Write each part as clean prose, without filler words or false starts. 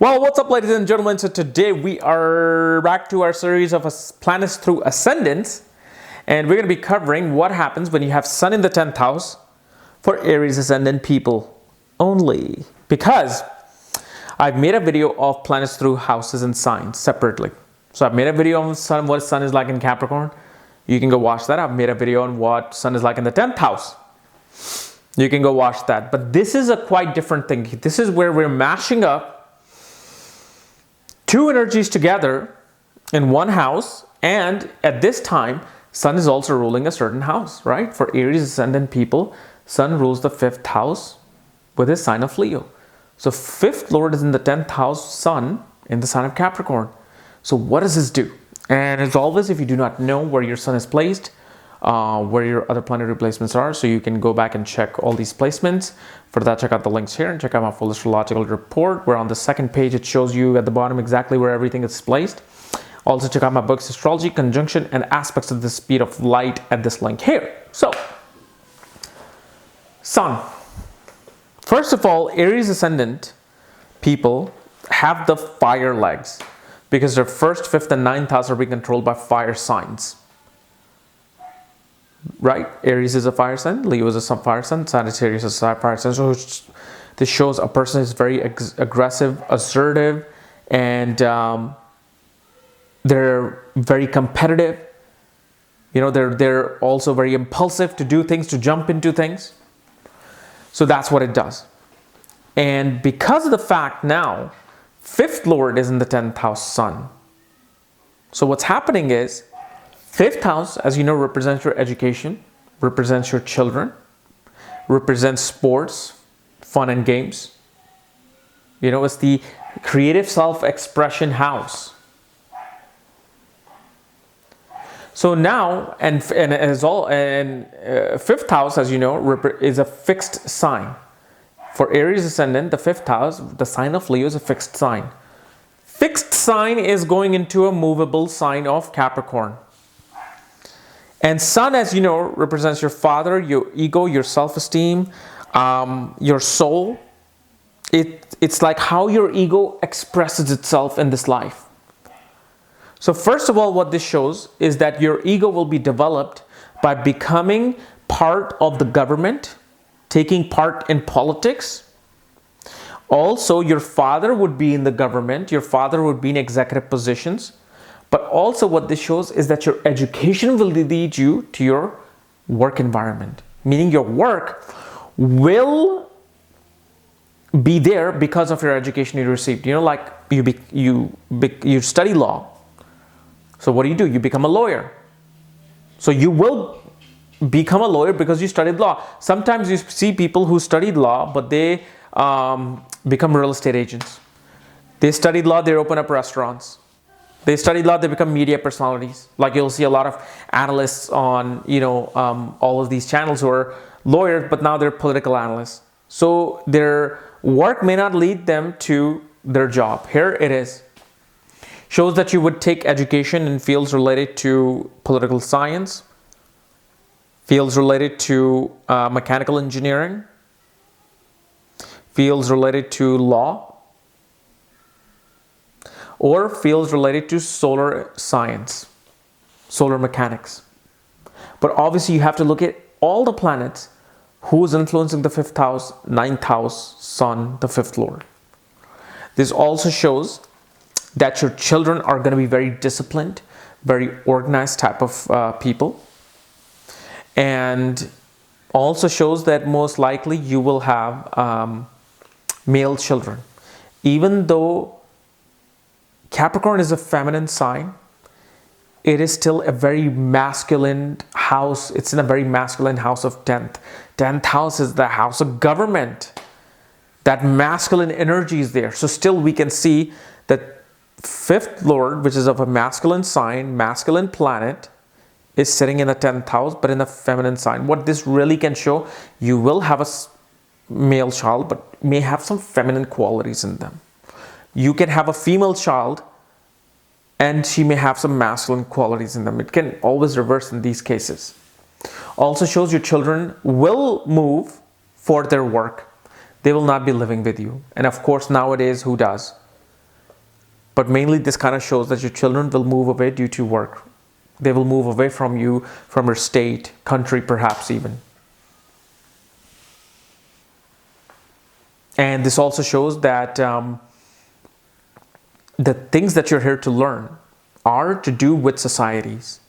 Well, what's up, ladies and gentlemen? So today we are back to our series of planets through ascendants, and we're going to be covering what happens when you have Sun in the 10th house for Aries ascendant people only. Because I've made a video of planets through houses and signs separately. So I've made a video on Sun, what Sun is like in Capricorn. You can go watch that. I've made a video on what Sun is like in the 10th house. You can go watch that. But this is a quite different thing. This is where we're mashing up two energies together in one house, and at this time Sun is also ruling a certain house, right? For Aries ascendant people, Sun rules the 5th house with his sign of Leo. So 5th lord is in the 10th house, Sun in the sign of Capricorn. So what does this do? And as always, if you do not know where your Sun is placed, where your other planetary placements are, so you can go back and check all these placements. For that, check out the links here and check out my full astrological report, where on the second page it shows you at the bottom exactly where everything is placed. Also check out my books, Astrology, Conjunction, and Aspects of the Speed of Light, at this link here. So, Sun. First of all, Aries ascendant people have the fire legs because their 1st, 5th, and 9th house are being controlled by fire signs. Right? Aries is a fire sign, Leo is a fire sign, Sagittarius is a fire sign. So this shows a person is very aggressive, assertive, and they're very competitive. You know, they're also very impulsive to do things, to jump into things. So that's what it does. And because of the fact now, 5th lord is in the 10th house, Sun. So what's happening is, 5th house, as you know, represents your education, represents your children, represents sports, fun and games. You know, it's the creative self-expression house. So now, and 5th house, as you know, is a fixed sign. For Aries ascendant, the 5th house, the sign of Leo, is a fixed sign. Fixed sign is going into a movable sign of Capricorn. And Sun, as you know, represents your father, your ego, your self-esteem, your soul. It's like how your ego expresses itself in this life. So first of all, what this shows is that your ego will be developed by becoming part of the government, taking part in politics. Also, your father would be in the government. Your father would be in executive positions. But also what this shows is that your education will lead you to your work environment. Meaning your work will be there because of your education you received. You know, like you study law. So what do? You become a lawyer. So you will become a lawyer because you studied law. Sometimes you see people who studied law, but they become real estate agents. They studied law, they open up restaurants. They studied law, they become media personalities. Like you'll see a lot of analysts on, all of these channels who are lawyers, but now they're political analysts. So their work may not lead them to their job. Here it is. Shows that you would take education in fields related to political science, fields related to mechanical engineering, fields related to law, or fields related to solar science, solar mechanics. But obviously you have to look at all the planets who's influencing the 5th house, 9th house, Sun, the 5th lord. This also shows that your children are going to be very disciplined, very organized type of people. And also shows that most likely you will have male children. Even though Capricorn is a feminine sign, it is still a very masculine house. It's in a very masculine house of 10th. 10th house is the house of government. That masculine energy is there. So still we can see that 5th lord, which is of a masculine sign, masculine planet, is sitting in the 10th house, but in a feminine sign. What this really can show, you will have a male child, but may have some feminine qualities in them. You can have a female child and she may have some masculine qualities in them. It can always reverse in these cases. Also shows your children will move for their work. They will not be living with you. And of course, nowadays, who does? But mainly this kind of shows that your children will move away due to work. They will move away from you, from your state, country perhaps even. And this also shows that the things that you're here to learn are to do with societies.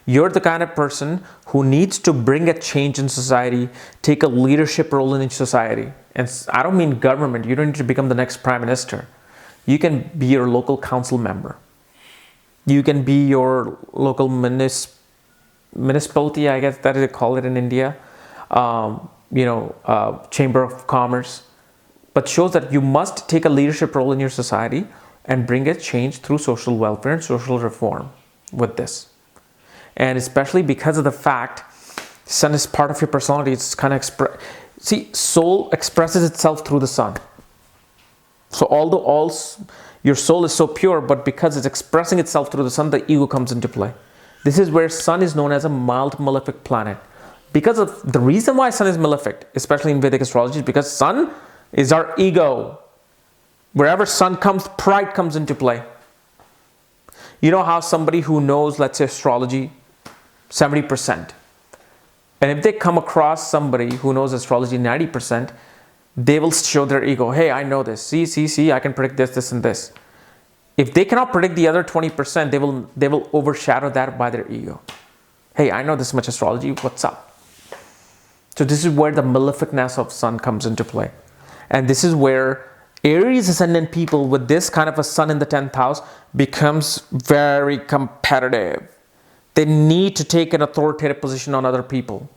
You're the kind of person who needs to bring a change in society, take a leadership role in society. And I don't mean government. You don't need to become the next prime minister. You can be your local council member. You can be your local municipality, I guess that is they call it in India. Chamber of Commerce. But shows that you must take a leadership role in your society and bring a change through social welfare and social reform with this. And especially because of the fact sun is part of your personality, it's kind of soul expresses itself through the sun. So although your soul is so pure, but because it's expressing itself through the sun, the ego comes into play. This is where sun is known as a mild malefic planet. Because of the reason why sun is malefic, especially in Vedic astrology, is because sun is our ego. Wherever sun comes, pride comes into play. You know how somebody who knows, let's say, astrology, 70%. And if they come across somebody who knows astrology 90%, they will show their ego. Hey, I know this. See, I can predict this, this, and this. If they cannot predict the other 20%, they will overshadow that by their ego. Hey, I know this much astrology. What's up? So this is where the maleficness of sun comes into play. And this is where Aries ascendant people with this kind of a sun in the 10th house becomes very competitive. They need to take an authoritative position on other people.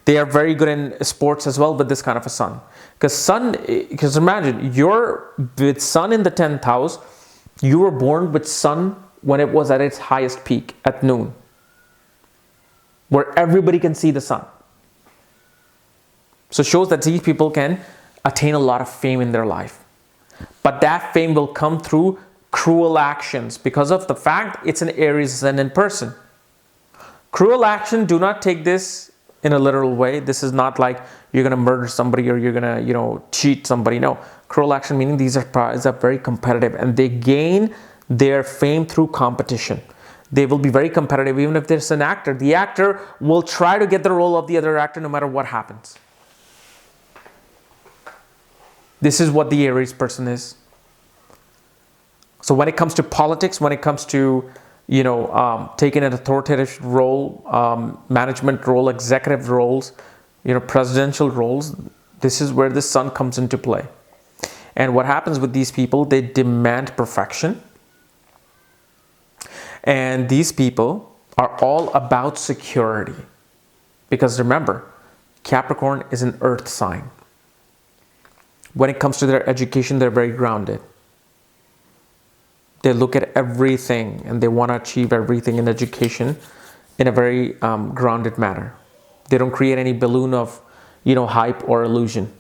They are very good in sports as well with this kind of a sun. Because imagine, you're with sun in the 10th house, you were born with sun when it was at its highest peak at noon, where everybody can see the sun. So it shows that these people can attain a lot of fame in their life. But that fame will come through cruel actions because of the fact it's an Aries ascendant person. Cruel action, do not take this in a literal way. This is not like you're going to murder somebody or you're going to, cheat somebody. No, cruel action meaning these are very competitive and they gain their fame through competition. They will be very competitive even if there's an actor. The actor will try to get the role of the other actor no matter what happens. This is what the Aries person is. So when it comes to politics, when it comes to taking an authoritative role, management role, executive roles, presidential roles, this is where the sun comes into play. And what happens with these people, they demand perfection. And these people are all about security. Because remember, Capricorn is an earth sign. When it comes to their education, they're very grounded. They look at everything and they want to achieve everything in education in a very grounded manner. They don't create any balloon of, hype or illusion.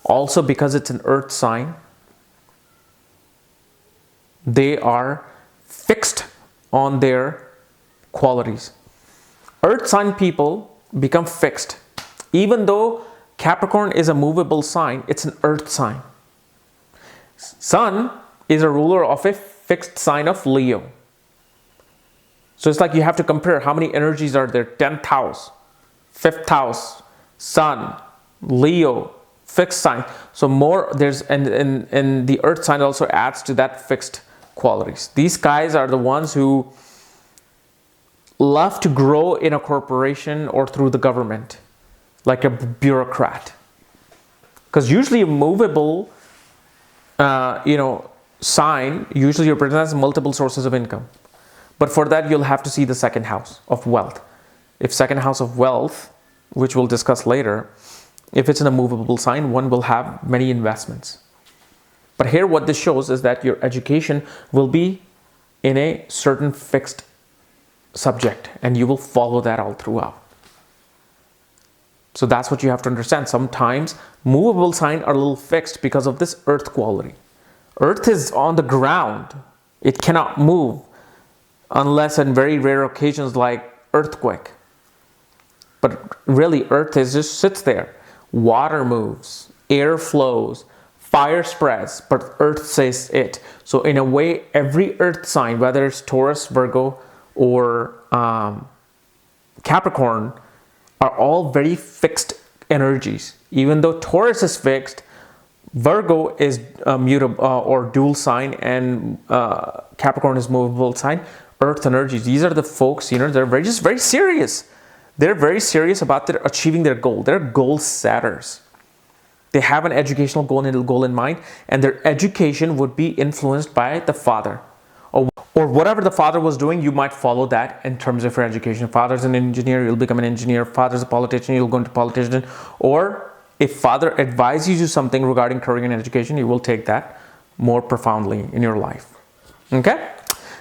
Also, because it's an earth sign, they are fixed on their qualities. Earth sign people become fixed. Even though Capricorn is a movable sign, it's an earth sign. Sun is a ruler of a fixed sign of Leo. So it's like you have to compare how many energies are there. 10th house, 5th house, Sun, Leo, fixed sign. So more there's and the earth sign also adds to that fixed qualities. These guys are the ones who love to grow in a corporation or through the government, like a bureaucrat. Because usually a movable sign usually represents multiple sources of income. But for that, you'll have to see the second house of wealth. If second house of wealth, which we'll discuss later, if it's in a movable sign, one will have many investments. But here what this shows is that your education will be in a certain fixed subject and you will follow that all throughout. So that's what you have to understand. Sometimes movable signs are a little fixed because of this earth quality. Earth is on the ground. It cannot move unless in very rare occasions like earthquake. But really earth just sits there. Water moves, air flows, fire spreads, but earth says it. So in a way, every earth sign, whether it's Taurus, Virgo, or Capricorn, are all very fixed energies. Even though Taurus is fixed, Virgo is mutable or dual sign, and Capricorn is movable sign. Earth energies, these are the folks, you know, they're just very serious. They're very serious about achieving their goal. They're goal setters. They have an educational goal in mind, and their education would be influenced by the father. Or whatever the father was doing, you might follow that in terms of your education. If father's an engineer, you'll become an engineer. If father's a politician, you'll go into politician. Or if father advises you something regarding career and education, you will take that more profoundly in your life. Okay?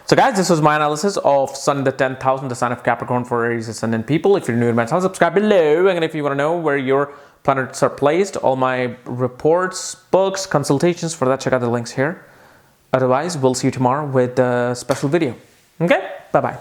So guys, this was my analysis of Sun in the 10th house and the sign of Capricorn for Aries ascendant people. If you're new to my channel, subscribe below. And if you want to know where your planets are placed, all my reports, books, consultations, for that, check out the links here. Otherwise, we'll see you tomorrow with a special video. Okay? Bye-bye.